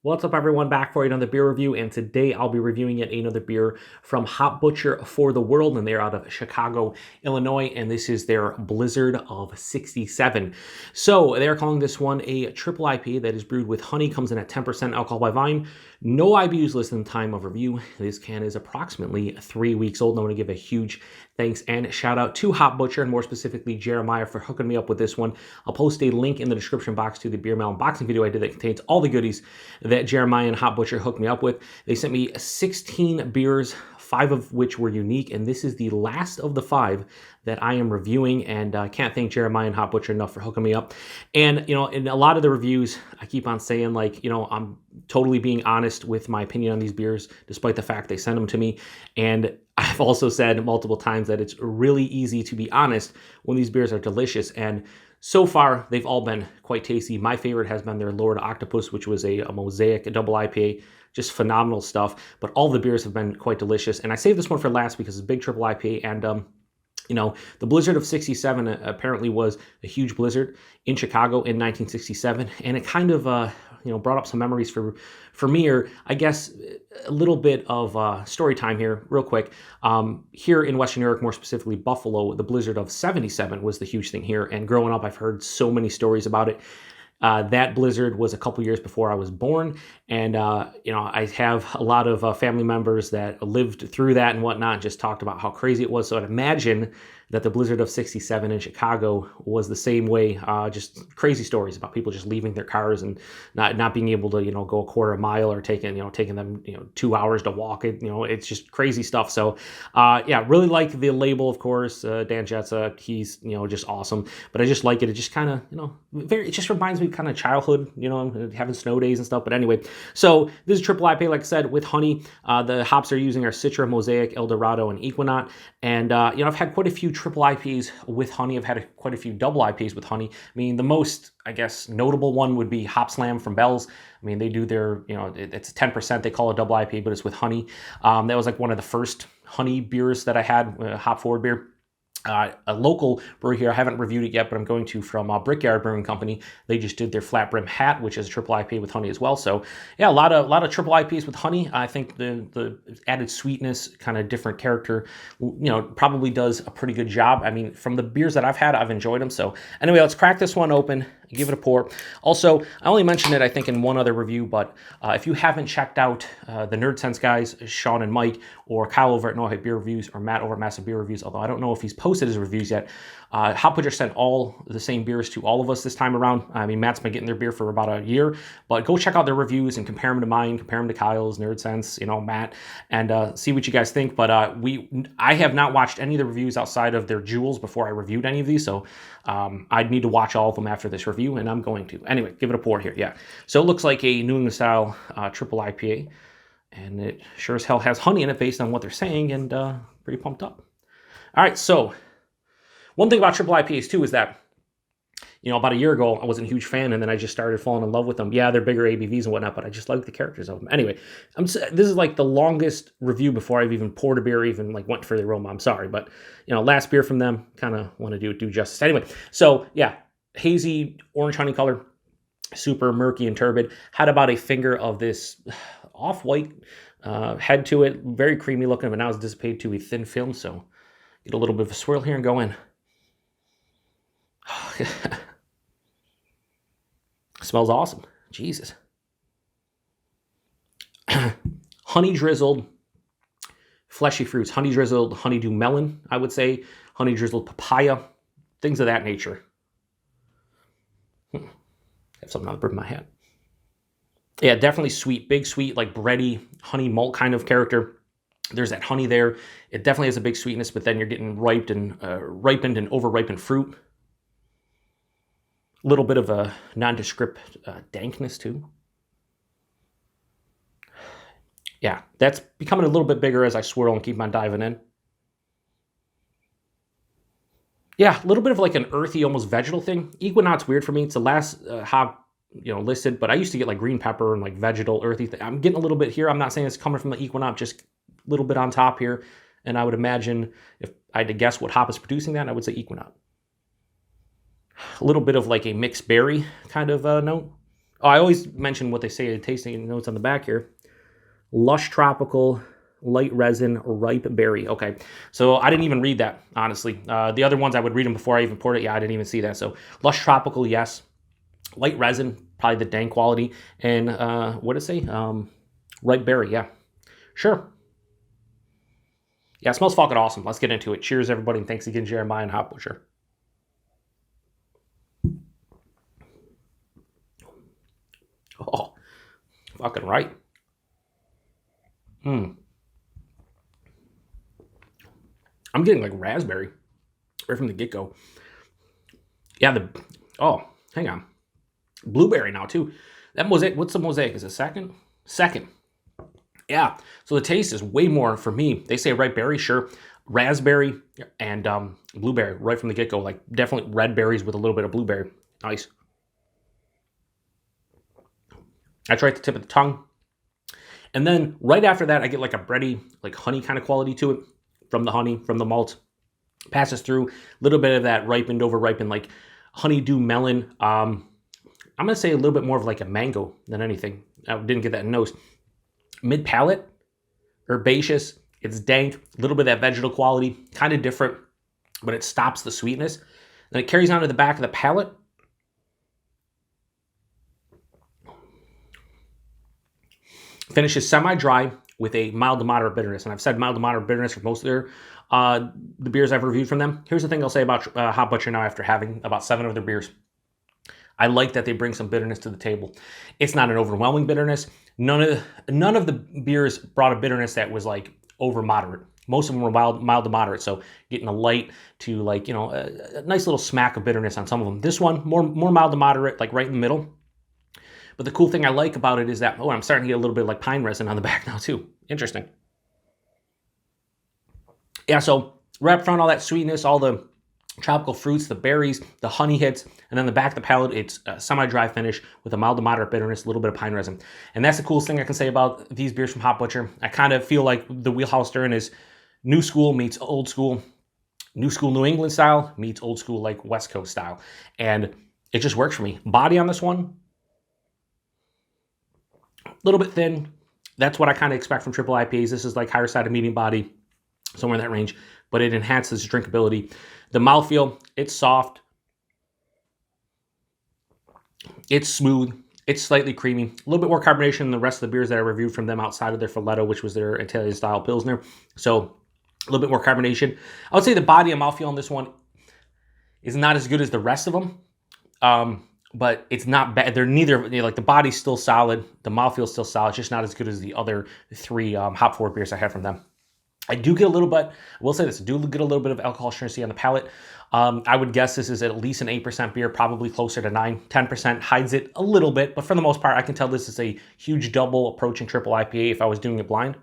What's up, everyone? Back for another beer review, and today I'll be reviewing yet another beer from Hop Butcher for the World, and they're out of Chicago, Illinois, and this is their Blizzard of 67. So they're calling this one a Triple IPA that is brewed with honey, comes in at 10% alcohol by volume. No Ibus List in the time of review. This can is approximately 3 weeks old, and I want to give a huge thanks and shout out to Hop Butcher, and more specifically Jeremiah, for hooking me up with this one. I'll post a link in the description box to the beer mail unboxing video I did that contains all the goodies that Jeremiah and Hop Butcher hooked me up with. They sent me 16 beers, 5 of which were unique, and this is the last of the 5 that I am reviewing, and I can't thank Jeremiah and Hop Butcher enough for hooking me up. And, you know, in a lot of the reviews, I keep on saying, like, you know, I'm totally being honest with my opinion on these beers, despite the fact they send them to me. And I've also said multiple times that it's really easy to be honest when these beers are delicious, and so far, they've all been quite tasty. My favorite has been their Lord Octopus, which was a Mosaic, a double IPA, just phenomenal stuff. But all the beers have been quite delicious. And I saved this one for last because it's a big triple IPA. And, you know, the Blizzard of 67 apparently was a huge blizzard in Chicago in 1967. And it kind of, you know, brought up some memories for me, or I guess a little bit of story time here, real quick. Here in Western New York, more specifically Buffalo, the Blizzard of 77 was the huge thing here. And growing up, I've heard so many stories about it. That blizzard was a couple years before I was born, and you know, I have a lot of family members that lived through that and whatnot, and just talked about how crazy it was. So I'd imagine that the Blizzard of 67 in Chicago was the same way. Just crazy stories about people just leaving their cars and not being able to, you know, go a quarter mile, or taking them, you know, 2 hours to walk it. You know, it's just crazy stuff. So yeah, really like the label, of course. Dan Jetza, he's, you know, just awesome. But I just like it. It just kind of, you know, it just reminds me kind of childhood, you know, having snow days and stuff. But anyway, so this is Triple IPA, like I said, with honey. The hops they're using are Citra, Mosaic, Dorado, and Ekuanot. And, you know, I've had quite a few Triple IPAs with honey. I've had quite a few double IPAs with honey. I mean, the most, I guess, notable one would be Hop Slam from Bell's. I mean, they do their, you know, it's 10%. They call it double IPA, but it's with honey. That was like one of the first honey beers that I had, hop forward beer. A local brewery here, I haven't reviewed it yet, but I'm going to, from Brickyard Brewing Company. They just did their Flat Brim Hat, which is a triple IPA with honey as well. So yeah, a lot of triple IPAs with honey. I think the added sweetness, kind of different character, you know, probably does a pretty good job. I mean, from the beers that I've had, I've enjoyed them. So anyway, let's crack this one open, give it a pour. Also, I only mentioned it, I think, in one other review, but if you haven't checked out the Nerd Sense guys, Sean and Mike, or Kyle over at No Hype Beer Reviews, or Matt over at Massive Beer Reviews, although I don't know if he's posted his reviews yet. Hop Butcher sent all the same beers to all of us this time around. I mean, Matt's been getting their beer for about a year, but go check out their reviews and compare them to mine, compare them to Kyle's, Nerd Sense, you know, Matt, and see what you guys think. But I have not watched any of the reviews outside of their Jewels before I reviewed any of these, so I'd need to watch all of them after this review, and I'm going to. Anyway, give it a pour here, yeah. So it looks like a New England style triple IPA, and it sure as hell has honey in it based on what they're saying, and pretty pumped up. All right, so one thing about triple IPAs too is that, you know, about a year ago, I wasn't a huge fan, and then I just started falling in love with them. Yeah, they're bigger ABVs and whatnot, but I just like the characters of them. Anyway, this is like the longest review before I've even poured a beer, even like went for the aroma. I'm sorry, but, you know, last beer from them, kind of want to do justice. Anyway, so yeah, hazy orange honey color, super murky and turbid. Had about a finger of this off-white head to it, very creamy looking, but now it's dissipated to a thin film, so get a little bit of a swirl here and go in. Smells awesome. Jesus. Honey drizzled fleshy fruits. Honey drizzled honeydew melon, I would say. Honey drizzled papaya. Things of that nature. Have something on the brim of my hat. Yeah, definitely sweet. Big sweet, like bready, honey malt kind of character. There's that honey there. It definitely has a big sweetness, but then you're getting ripened and over-ripened fruit. A little bit of a nondescript dankness, too. Yeah, that's becoming a little bit bigger as I swirl and keep on diving in. Yeah, a little bit of like an earthy, almost vegetal thing. Ekuanot's weird for me. It's the last hop, you know, listed, but I used to get like green pepper and like vegetal, earthy thing. I'm getting a little bit here. I'm not saying it's coming from the Ekuanot, just a little bit on top here. And I would imagine if I had to guess what hop is producing that, I would say Ekuanot. A little bit of like a mixed berry kind of note. Oh, I always mention what they say tasting notes on the back here. Lush tropical, light resin, ripe berry. Okay, so I didn't even read that, honestly. The other ones I would read them before I even poured it. Yeah, I didn't even see that. So lush tropical, yes. Light resin, probably the dank quality. And what did it say? Ripe berry, yeah. Sure. Yeah, it smells fucking awesome. Let's get into it. Cheers, everybody, and thanks again, Jeremiah and Hop Butcher. Oh, fucking right. I'm getting like raspberry right from the get-go. Yeah, hang on. Blueberry now too. That Mosaic, what's the Mosaic? Is it second? Second. Yeah, so the taste is way more for me. They say ripe berry, sure. Raspberry and blueberry right from the get-go. Like definitely red berries with a little bit of blueberry. Nice. That's right at the tip of the tongue. And then right after that, I get like a bready, like honey kind of quality to it from the honey, from the malt. Passes through a little bit of that ripened, over-ripened, like honeydew melon. I'm going to say a little bit more of like a mango than anything. I didn't get that in nose. Mid-palate, herbaceous. It's dank, a little bit of that vegetal quality, kind of different, but it stops the sweetness. Then it carries on to the back of the palate. Finishes semi-dry with a mild to moderate bitterness. And I've said mild to moderate bitterness for most of their the beers I've reviewed from them. Here's the thing I'll say about Hop Butcher now after having about 7 of their beers. I like that they bring some bitterness to the table. It's not an overwhelming bitterness. None of the beers brought a bitterness that was like over moderate. Most of them were mild to moderate, so getting a light to like, you know, a nice little smack of bitterness on some of them. This one, more mild to moderate, like right in the middle. But the cool thing I like about it is that, I'm starting to get a little bit of like pine resin on the back now too. Interesting. Yeah, so right up front, all that sweetness, all the tropical fruits, the berries, the honey hits, and then the back of the palate, it's a semi-dry finish with a mild to moderate bitterness, a little bit of pine resin. And that's the coolest thing I can say about these beers from Hop Butcher. I kind of feel like the wheelhouse they're in is new school meets old school, new school New England style meets old school like West Coast style. And it just works for me. Body on this one, a little bit thin. That's what I kind of expect from triple IPAs. This is like higher side of medium body, somewhere in that range, but it enhances drinkability. The mouthfeel, it's soft, it's smooth, it's slightly creamy, a little bit more carbonation than the rest of the beers that I reviewed from them outside of their Falletto, which was their Italian-style Pilsner. So a little bit more carbonation. I would say the body and mouthfeel on this one is not as good as the rest of them. But it's not bad. They're neither, like the body's still solid, the mouthfeel's still solid, it's just not as good as the other 3 hop forward beers I had from them. I do get a little bit, I will say this, I do get a little bit of alcohol stringency on the palate. I would guess this is at least an 8% beer, probably closer to 9, 10%, hides it a little bit, but for the most part, I can tell this is a huge double approaching triple IPA if I was doing it blind.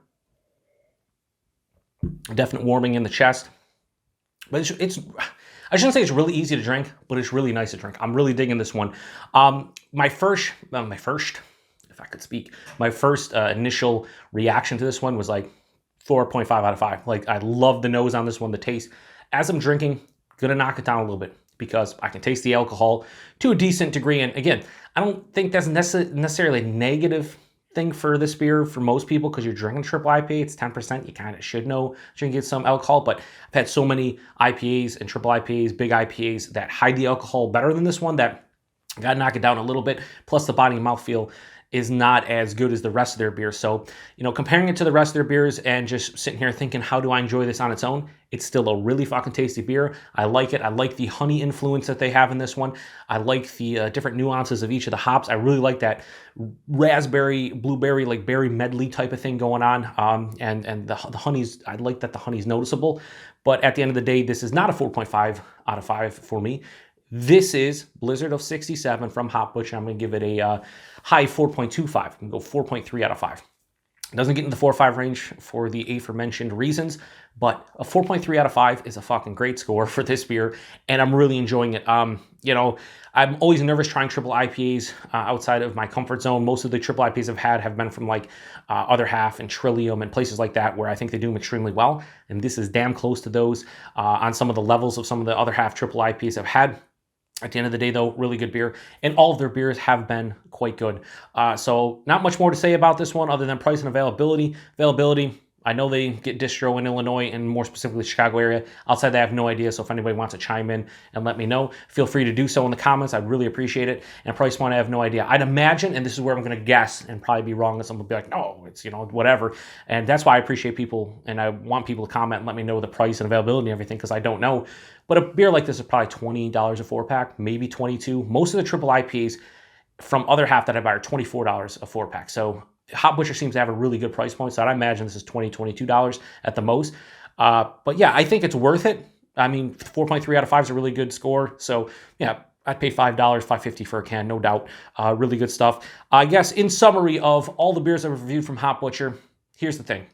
Definite warming in the chest. But it's I shouldn't say it's really easy to drink, but it's really nice to drink. I'm really digging this one. My first, if I could speak, my first initial reaction to this one was like 4.5 out of 5. Like I love the nose on this one, the taste. As I'm drinking, gonna knock it down a little bit because I can taste the alcohol to a decent degree. And again, I don't think that's necessarily a negative thing for this beer for most people because you're drinking triple IPA, it's 10%. You kind of should know drinking some alcohol, but I've had so many IPAs and triple IPAs, big IPAs that hide the alcohol better than this one that I got to knock it down a little bit. Plus the body and mouthfeel is not as good as the rest of their beers. So, comparing it to the rest of their beers and just sitting here thinking, how do I enjoy this on its own? It's still a really fucking tasty beer. I like it. I like the honey influence that they have in this one. I like the different nuances of each of the hops. I really like that raspberry, blueberry, like berry medley type of thing going on. And the honey's, I like that the honey's noticeable. But at the end of the day, this is not a 4.5 out of 5 for me. This is Blizzard of 67 from Hop Butcher. I'm going to give it a high 4.25. I'm going to go 4.3 out of 5. It doesn't get in the 4 or 5 range for the aforementioned reasons, but a 4.3 out of 5 is a fucking great score for this beer, and I'm really enjoying it. I'm always nervous trying triple IPAs outside of my comfort zone. Most of the triple IPAs I've had have been from like Other Half and Trillium and places like that where I think they do them extremely well, and this is damn close to those on some of the levels of some of the Other Half triple IPAs I've had. At the end of the day, though, really good beer. And all of their beers have been quite good. So not much more to say about this one other than price and availability. Availability, I know they get distro in Illinois and more specifically the Chicago area. Outside that, I have no idea. So if anybody wants to chime in and let me know, feel free to do so in the comments. I'd really appreciate it. And price point, I have no idea. I'd imagine, and this is where I'm going to guess and probably be wrong, and someone will be like, no, it's, you know, whatever. And that's why I appreciate people, and I want people to comment and let me know the price and availability and everything, because I don't know. But a beer like this is probably $20 a 4-pack, maybe $22. Most of the Triple IPAs from other half that I buy are $24 a 4-pack. So Hop Butcher seems to have a really good price point, so I imagine this is $20, $22 at the most. But yeah, I think it's worth it. I mean, 4.3 out of 5 is a really good score. So yeah, I'd pay $5, $5.50 for a can, no doubt. Really good stuff. I guess in summary of all the beers I've reviewed from Hop Butcher, here's the thing.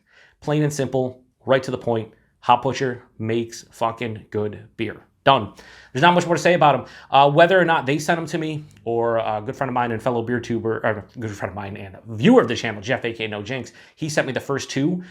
Plain and simple, right to the point. Hop Butcher makes fucking good beer. Done. There's not much more to say about them. Whether or not they sent them to me, or a good friend of mine and fellow beer tuber, or a good friend of mine and a viewer of the channel, Jeff, aka No Jinx, he sent me the first 2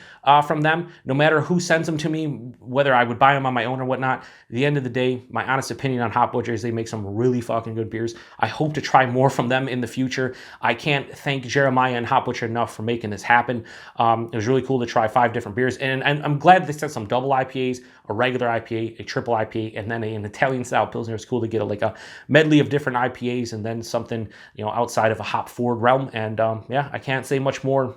from them. No matter who sends them to me, whether I would buy them on my own or whatnot, at the end of the day, my honest opinion on Hop Butcher is they make some really fucking good beers. I hope to try more from them in the future. I can't thank Jeremiah and Hop Butcher enough for making this happen. It was really cool to try 5 different beers, and I'm glad they sent some double IPAs, a regular IPA, a triple IPA, and then an Italian-style Pilsner. It's cool to get a medley of different IPAs and then something, you know, outside of a hop-forward realm. And yeah, I can't say much more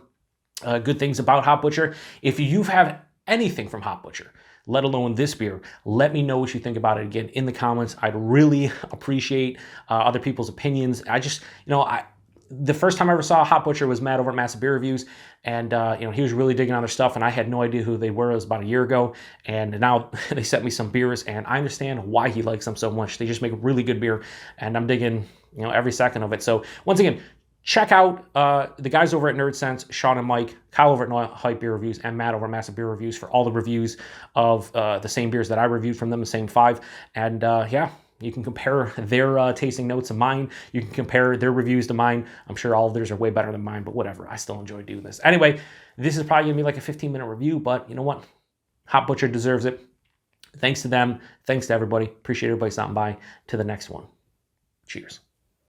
good things about Hop Butcher. If you have anything from Hop Butcher, let alone this beer, let me know what you think about it again in the comments. I'd really appreciate other people's opinions. I just, you know, the first time I ever saw Hop Butcher was Matt over at Massive Beer Reviews, and you know, he was really digging on their stuff, and I had no idea who they were. It was about a year ago, and now they sent me some beers, and I understand why he likes them so much. They just make really good beer, and I'm digging, you know, every second of it. So once again, check out the guys over at Nerd Sense, Sean and Mike, Kyle over at Untitled Beer Reviews, and Matt over at Massive Beer Reviews for all the reviews of the same beers that I reviewed from them, the same 5, and yeah. You can compare their tasting notes to mine. You can compare their reviews to mine. I'm sure all of theirs are way better than mine, but whatever. I still enjoy doing this. Anyway, this is probably going to be like a 15-minute review, but you know what? Hop Butcher deserves it. Thanks to them. Thanks to everybody. Appreciate everybody stopping by. To the next one. Cheers.